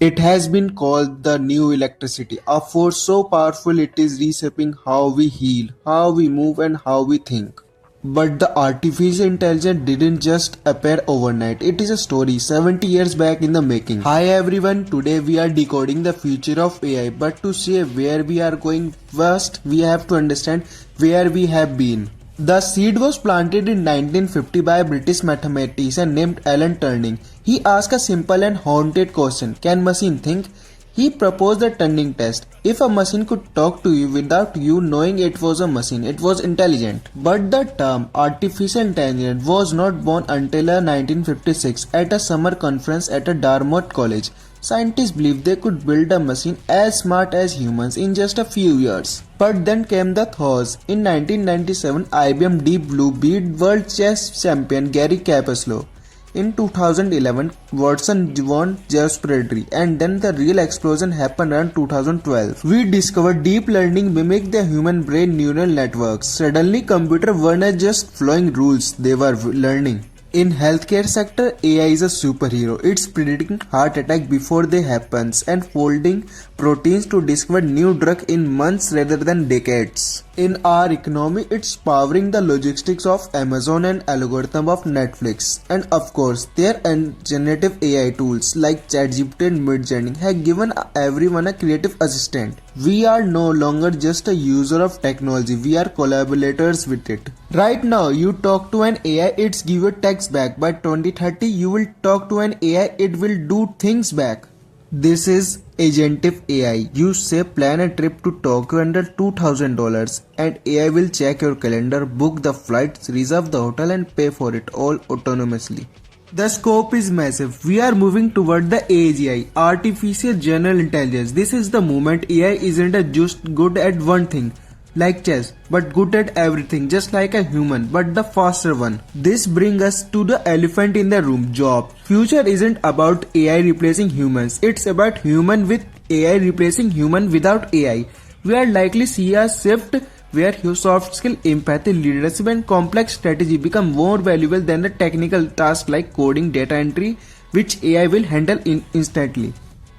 It has been called the new electricity, a force so powerful it is reshaping how we heal, how we move, and how we think. But the artificial intelligence didn't just appear overnight. It is a story 70 years back in the making. Hi everyone, today we are decoding the future of AI. But to see where we are going, first we have to understand where we have been. The seed was planted in 1950 by a British mathematician named Alan Turing. He asked a simple and haunted question: can machine think? He proposed the Turing test. If a machine could talk to you without you knowing it was a machine, it was intelligent. But the term artificial intelligence was not born until 1956 at a summer conference at a Dartmouth college. Scientists believed they could build a machine as smart as humans in just a few years. But then came the thaws. In 1997, IBM Deep Blue beat world chess champion Gary Kasparov. In 2011, Watson won Jeopardy, and then the real explosion happened around 2012. We discovered deep learning mimicked the human brain neural networks. Suddenly, computers weren't just following rules; they were learning. In healthcare sector, AI is a superhero. It's predicting heart attack before they happens and folding proteins to discover new drug in months rather than decades. In our economy, it's powering the logistics of Amazon and algorithm of Netflix. And of course, their generative AI tools like ChatGPT and Midjourney have given everyone a creative assistant. We are no longer just a user of technology, we are collaborators with it. Right now, you talk to an AI, it's give you text back. By 2030, you will talk to an AI, it will do things back. This is Agentive AI. You say plan a trip to Tokyo under $2,000 and AI will check your calendar, book the flights, reserve the hotel and pay for it all autonomously. The scope is massive. We are moving toward the AGI, Artificial General Intelligence. This is the moment AI isn't just good at one thing, like chess, but good at everything, just like a human, but the faster one. This brings us to the elephant in the room: job. Future isn't about AI replacing humans, it's about human with AI replacing human without AI. We are likely see a shift where soft skill, empathy, leadership and complex strategy become more valuable than the technical tasks like coding, data entry, which AI will handle instantly.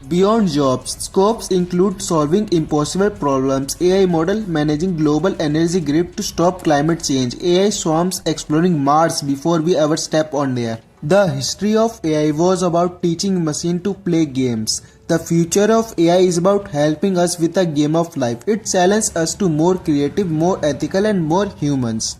Beyond jobs, scopes include solving impossible problems, AI model managing global energy grid to stop climate change, AI swarms exploring Mars before we ever step on there. The history of AI was about teaching machine to play games. The future of AI is about helping us with a game of life. It challenges us to more creative, more ethical and more humans.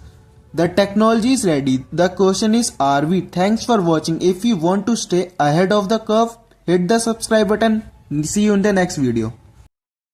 The technology is ready. The question is, are we? Thanks for watching. If you want to stay ahead of the curve, hit the subscribe button. See you in the next video.